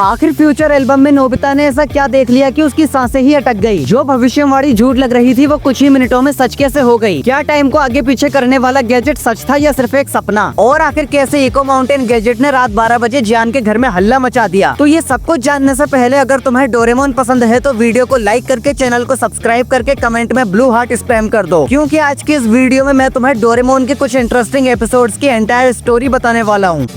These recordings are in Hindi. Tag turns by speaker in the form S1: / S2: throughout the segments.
S1: आखिर फ्यूचर एल्बम में नोबिता ने ऐसा क्या देख लिया कि उसकी सांसें ही अटक गई। जो भविष्यवाणी झूठ लग रही थी वो कुछ ही मिनटों में सच कैसे हो गई। क्या टाइम को आगे पीछे करने वाला गैजेट सच था या सिर्फ एक सपना। और आखिर कैसे इको माउंटेन गैजेट ने रात 12 बजे जियान के घर में हल्ला मचा दिया। तो ये सब कुछ जानने से पहले अगर तुम्हें डोरेमोन पसंद है तो वीडियो को लाइक करके चैनल को सब्सक्राइब करके कमेंट में ब्लू हार्ट स्पैम कर दो, क्योंकि आज की इस वीडियो में मैं तुम्हें डोरेमोन के कुछ इंटरेस्टिंग एपिसोड्स की एंटायर स्टोरी बताने वाला हूँ।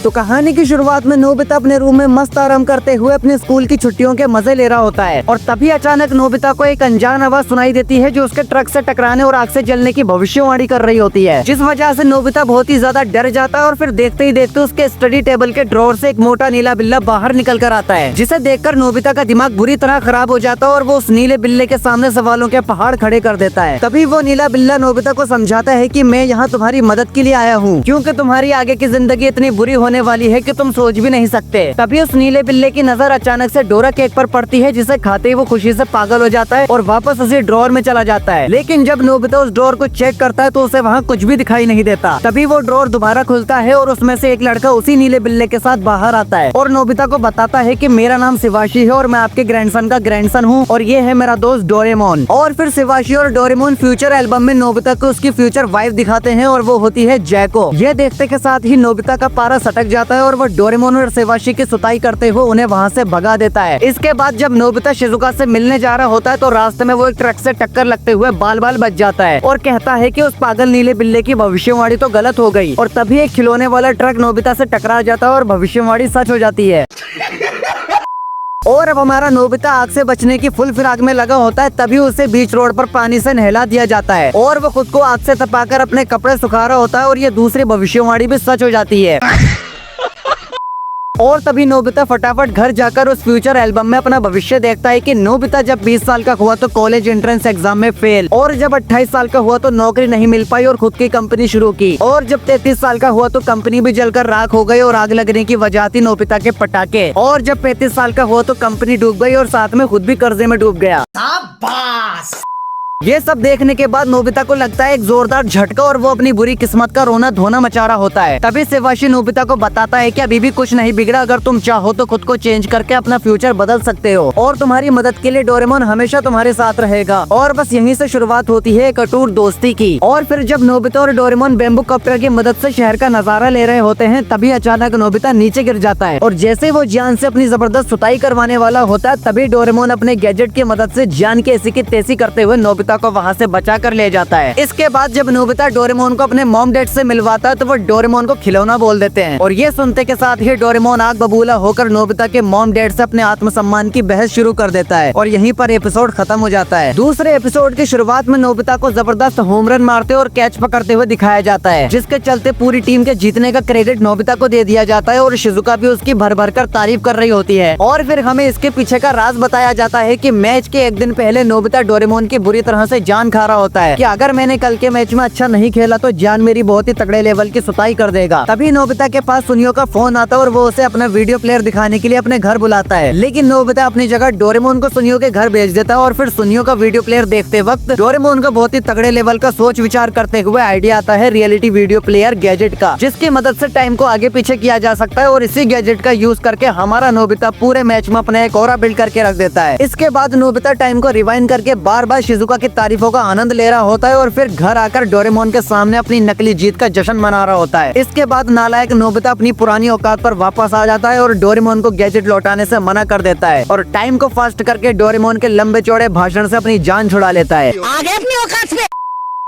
S1: तो कहानी की शुरुआत में नोबिता अपने रूम में मस्त आराम करते हुए अपने स्कूल की छुट्टियों के मजे ले रहा होता है और तभी अचानक नोबिता को एक अनजान आवाज सुनाई देती है जो उसके ट्रक से टकराने और आग से जलने की भविष्यवाणी कर रही होती है, जिस वजह से नोबिता बहुत ही ज्यादा डर जाता है और फिर देखते ही देखते उसके स्टडी टेबल के ड्रॉर से एक मोटा नीला बिल्ला बाहर निकल कर आता है, जिसे देखकर नोबिता का दिमाग बुरी तरह खराब हो जाता है और वो उस नीले बिल्ले के सामने सवालों के पहाड़ खड़े कर देता है। तभी वो नीला बिल्ला नोबिता को समझाता है कि मैं यहाँ तुम्हारी मदद के लिए आया हूँ, क्योंकि तुम्हारी आगे की जिंदगी इतनी बुरी होने वाली है कि तुम सोच भी नहीं सकते। तभी उस नीले बिल्ले की नजर अचानक से डोरा केक पर पड़ती है, जिसे खाते ही वो खुशी से पागल हो जाता है और वापस उसी ड्रॉर में चला जाता है। लेकिन जब नोबिता उस ड्रॉर को चेक करता है तो उसे वहाँ कुछ भी दिखाई नहीं देता। तभी वो ड्रॉर दोबारा खुलता है और उसमें से एक लड़का उसी नीले बिल्ले के साथ बाहर आता है और नोबिता को बताता है कि मेरा नाम शिवाशी है और मैं आपके ग्रैंडसन का ग्रैंडसन हूँ और ये है मेरा दोस्त डोरेमोन। और फिर शिवाशी और डोरेमोन फ्यूचर एल्बम में नोबिता को उसकी फ्यूचर वाइफ दिखाते हैं और वो होती है जैको। ये देखते के साथ ही नोबिता का पारा सटक जाता है और वो डोरेमोन और शिवाशी की सुताई करते हुए उन्हें वहाँ से भगा देता है। इसके बाद जब नोबिता शिजुका से मिलने जा रहा होता है तो रास्ते में वो एक ट्रक से टक्कर लगते हुए बाल बाल बच जाता है और कहता है कि उस पागल नीले बिल्ले की भविष्यवाणी तो गलत हो गई। और तभी एक खिलौने वाला ट्रक नोबिता से टकरा जाता है और भविष्यवाणी सच हो जाती है। और अब हमारा नोबिता आग से बचने की फुल फिराक में लगा होता है, तभी उसे बीच रोड पर पानी से नहला दिया जाता है और वो खुद को आग से तपाकर अपने कपड़े सुखा रहा होता है और ये दूसरी भविष्यवाणी भी सच हो जाती है। और तभी नोबिता फटाफट घर जाकर उस फ्यूचर एल्बम में अपना भविष्य देखता है कि नोबिता जब 20 साल का हुआ तो कॉलेज एंट्रेंस एग्जाम में फेल, और जब 28 साल का हुआ तो नौकरी नहीं मिल पाई और खुद की कंपनी शुरू की, और जब 33 साल का हुआ तो कंपनी भी जलकर राख हो गई और आग लगने की वजह थी नोबिता के पटाखे, और जब 35 साल का हुआ तो कंपनी डूब गई और साथ में खुद भी कर्जे में डूब गया। ये सब देखने के बाद नोबिता को लगता है एक जोरदार झटका और वो अपनी बुरी किस्मत का रोना धोना मचा रहा होता है। तभी शिवाशी नोबिता को बताता है कि अभी भी कुछ नहीं बिगड़ा, अगर तुम चाहो तो खुद को चेंज करके अपना फ्यूचर बदल सकते हो और तुम्हारी मदद के लिए डोरेमोन हमेशा तुम्हारे साथ रहेगा। और बस यहीं से शुरुआत होती है एक अटूट दोस्ती की। और फिर जब नोबिता और डोरेमोन बेम्बू कॉप्टर की मदद से शहर का नजारा ले रहे होते हैं तभी अचानक नोबिता नीचे गिर जाता है और जैसे वो जियान से अपनी जबरदस्त सुताई करवाने वाला होता है तभी डोरेमोन अपने गैजेट की मदद से जियान की ऐसी की तैसी करते हुए नोबिता को वहाँ से बचा कर ले जाता है। इसके बाद जब नोबिता डोरेमोन को अपने मॉम डैड से मिलवाता है तो वो डोरेमोन को खिलौना बोल देते हैं और ये सुनते के साथ ही डोरेमोन आग बबूला होकर नोबिता के मॉम डैड से अपने आत्मसम्मान की बहस शुरू कर देता है और यहीं पर एपिसोड खत्म हो जाता है। दूसरे एपिसोड की शुरुआत में नोबिता को जबरदस्त होम रन मारते और कैच पकड़ते हुए दिखाया जाता है, जिसके चलते पूरी टीम के जीतने का क्रेडिट नोबिता को दे दिया जाता है और शिजुका भी उसकी भर भर कर तारीफ कर रही होती है। और फिर हमें इसके पीछे का राज बताया जाता है कि मैच के एक दिन पहले नोबिता डोरेमोन की बुरी तरह से जान खा रहा होता है कि अगर मैंने कल के मैच में अच्छा नहीं खेला तो जान मेरी बहुत ही तगड़े लेवल की सुताई कर देगा। तभी नोबिता के पास सुनियो का फोन आता है और वो उसे अपना वीडियो प्लेयर दिखाने के लिए अपने घर बुलाता है, लेकिन नोबिता अपनी जगह डोरेमोन को सुनियो के घर भेज देता है और फिर सुनियो का वीडियो प्लेयर देखते वक्त डोरेमोन को बहुत ही तगड़े लेवल का सोच विचार करते हुए आइडिया आता है रियलिटी वीडियो प्लेयर गैजेट का, जिसकी मदद से टाइम को आगे पीछे किया जा सकता है और इसी गैजेट का यूज करके हमारा नोबिता पूरे मैच में अपने एक ऑरा बिल्ड करके रख देता है। इसके बाद नोबिता टाइम को रिवाइंड करके बार बार शिजुका की तारीफों का आनंद ले रहा होता है और फिर घर आकर डोरेमोन के सामने अपनी नकली जीत का जश्न मना रहा होता है। इसके बाद नालायक नोबिता अपनी पुरानी औकात पर वापस आ जाता है और डोरेमोन को गैजेट लौटाने से मना कर देता है और टाइम को फास्ट करके डोरेमोन के लंबे चौड़े भाषण से अपनी जान छुड़ा लेता है।
S2: आगे अपनी औकात पे।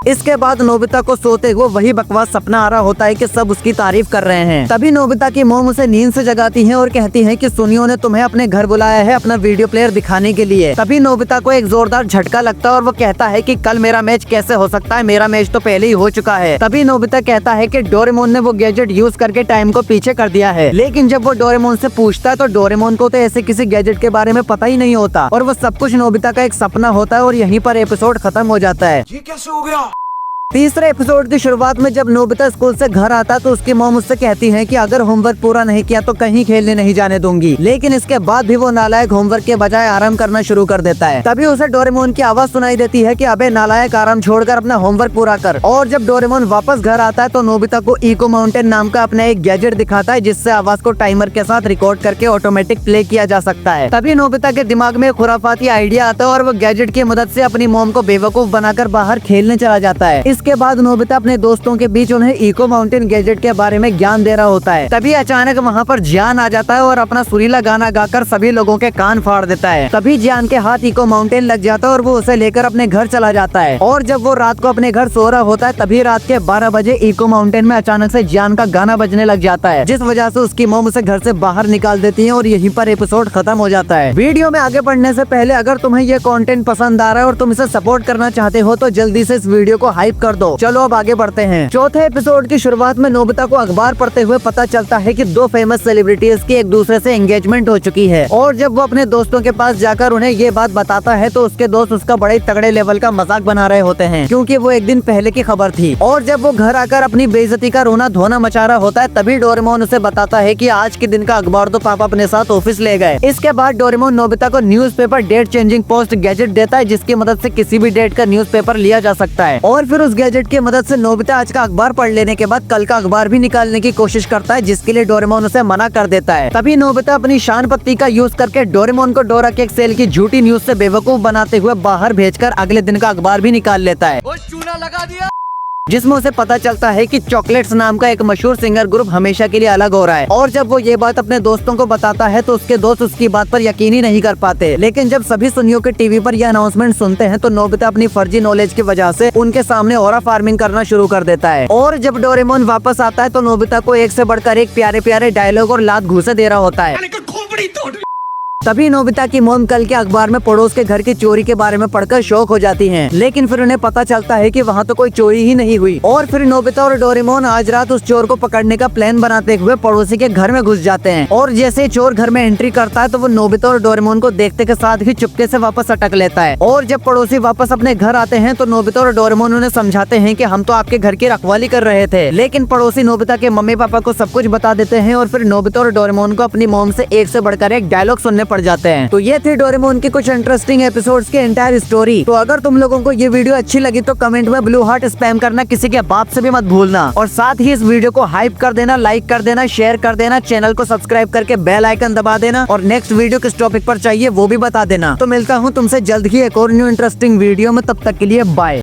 S1: इसके बाद नोबिता को सोते हुए वही बकवास सपना आ रहा होता है कि सब उसकी तारीफ कर रहे हैं। तभी नोबिता की मॉम उसे नींद से जगाती है और कहती है कि सुनियो ने तुम्हें अपने घर बुलाया है अपना वीडियो प्लेयर दिखाने के लिए। तभी नोबिता को एक जोरदार झटका लगता है और वो कहता है कि कल मेरा मैच कैसे हो सकता है, मेरा मैच तो पहले ही हो चुका है। तभी नोबिता कहता है कि डोरेमोन ने वो गैजेट यूज करके टाइम को पीछे कर दिया है, लेकिन जब वो डोरेमोन से पूछता है तो डोरेमोन को तो ऐसे किसी गैजेट के बारे में पता ही नहीं होता और वो सब कुछ नोबिता का एक सपना होता है और यहीं पर एपिसोड खत्म हो जाता है।
S3: ये कैसे हो गया?
S1: तीसरे एपिसोड की शुरुआत में जब नोबिता स्कूल से घर आता तो उसकी मॉम उससे कहती है कि अगर होमवर्क पूरा नहीं किया तो कहीं खेलने नहीं जाने दूंगी। लेकिन इसके बाद भी वो नालायक होमवर्क के बजाय आराम करना शुरू कर देता है। तभी उसे डोरेमोन की आवाज सुनाई देती है कि अबे नालायक, आराम छोड़कर अपना होमवर्क पूरा कर। और जब डोरेमोन वापस घर आता है तो नोबिता को इको माउंटेन नाम का अपना एक गैजेट दिखाता है, जिससे आवाज को टाइमर के साथ रिकॉर्ड करके ऑटोमेटिक प्ले किया जा सकता है। तभी नोबिता के दिमाग में खुराफाती आइडिया आता है और वो गैजेट की मदद से अपनी मॉम को बेवकूफ बनाकर बाहर खेलने चला जाता है। इसके बाद नोबिता अपने दोस्तों के बीच उन्हें इको माउंटेन गैजेट के बारे में ज्ञान दे रहा होता है। तभी अचानक वहाँ पर जियान आ जाता है और अपना सुरीला गाना गाकर सभी लोगों के कान फाड़ देता है। तभी जियान के हाथ इको माउंटेन लग जाता है और वो उसे लेकर अपने घर चला जाता है। और जब वो रात को अपने घर सो रहा होता है तभी रात के 12 बजे इको माउंटेन में अचानक से जियान का गाना बजने लग जाता है, जिस वजह से उसकी मॉम उसे घर से बाहर निकाल देती है और यहीं पर एपिसोड खत्म हो जाता है। वीडियो में आगे बढ़ने से पहले अगर तुम्हें ये कंटेंट पसंद आ रहा है और तुम इसे सपोर्ट करना चाहते हो तो जल्दी से इस वीडियो को हाइप कर दो। चलो अब आगे बढ़ते हैं। चौथे एपिसोड की शुरुआत में नोबिता को अखबार पढ़ते हुए पता चलता है कि 2 फेमस सेलिब्रिटीज की एक दूसरे से एंगेजमेंट हो चुकी है। और जब वो अपने दोस्तों के पास जाकर उन्हें ये बात बताता है तो उसके दोस्त उसका बड़े तगड़े लेवल का मजाक बना रहे होते हैं, क्योंकि वो एक दिन पहले की खबर थी। और जब वो घर आकर अपनी बेइज्जती का रोना धोना मचा रहा होता है तभी डोरेमोन उसे बताता है कि आज के दिन का अखबार तो पापा अपने साथ ऑफिस ले गए। इसके बाद डोरेमोन नोबिता को newspaper date changing post gadget देता है, जिसकी मदद से किसी भी डेट का न्यूज़पेपर लिया जा सकता है। और फिर उस गैजेट की मदद से नोबिता आज का अखबार पढ़ लेने के बाद कल का अखबार भी निकालने की कोशिश करता है, जिसके लिए डोरेमोन उसे मना कर देता है। तभी नोबिता अपनी शान पत्ती का यूज करके डोरेमोन को डोरा केक सेल की झूठी न्यूज से बेवकूफ बनाते हुए बाहर भेजकर अगले दिन का अखबार भी निकाल लेता है।
S2: वो चूना लगा दिया,
S1: जिसमें उसे पता चलता है कि चॉकलेट्स नाम का एक मशहूर सिंगर ग्रुप हमेशा के लिए अलग हो रहा है। और जब वो ये बात अपने दोस्तों को बताता है तो उसके दोस्त उसकी बात पर यकीन ही नहीं कर पाते। लेकिन जब सभी सुनियों के टीवी पर यह अनाउंसमेंट सुनते हैं तो नोबिता अपनी फर्जी नॉलेज की वजह से उनके सामने ऑरा फार्मिंग करना शुरू कर देता है। और जब डोरेमोन वापस आता है तो नोबिता को एक से बढ़कर एक प्यारे प्यारे डायलॉग और लात घूंसे दे रहा होता है। तभी नोबिता की मॉम कल के अखबार में पड़ोस के घर की चोरी के बारे में पढ़कर शौक हो जाती हैं। लेकिन फिर उन्हें पता चलता है कि वहाँ तो कोई चोरी ही नहीं हुई। और फिर नोबिता और डोरेमोन आज रात उस चोर को पकड़ने का प्लान बनाते हुए पड़ोसी के घर में घुस जाते हैं। और जैसे चोर घर में एंट्री करता है तो वो नोबिता और डोरेमोन को देखते के साथ ही चुपके से वापस अटक लेता है। और जब पड़ोसी वापस अपने घर आते हैं तो नोबिता और डोरेमोन उन्हें समझाते हैं कि हम तो आपके घर की रखवाली कर रहे थे। लेकिन पड़ोसी नोबिता के मम्मी पापा को सब कुछ बता देते हैं और फिर नोबिता और डोरेमोन को अपनी मॉम से एक से बढ़कर एक डायलॉग सुनने पड़ जाते हैं। तो ये थी डोरेमोन की कुछ इंटरेस्टिंग एपिसोड्स की एंटायर स्टोरी। तो अगर तुम लोगों को ये वीडियो अच्छी लगी तो कमेंट में ब्लू हार्ट स्पैम करना किसी के बाप से भी मत भूलना। और साथ ही इस वीडियो को हाइप कर देना, लाइक कर देना, शेयर कर देना, चैनल को सब्सक्राइब करके बेल आइकन दबा देना। और नेक्स्ट वीडियो किस टॉपिक पर चाहिए वो भी बता देना। तो मिलता हूँ तुमसे जल्द ही एक और न्यू इंटरेस्टिंग वीडियो में, तब तक के लिए बाय।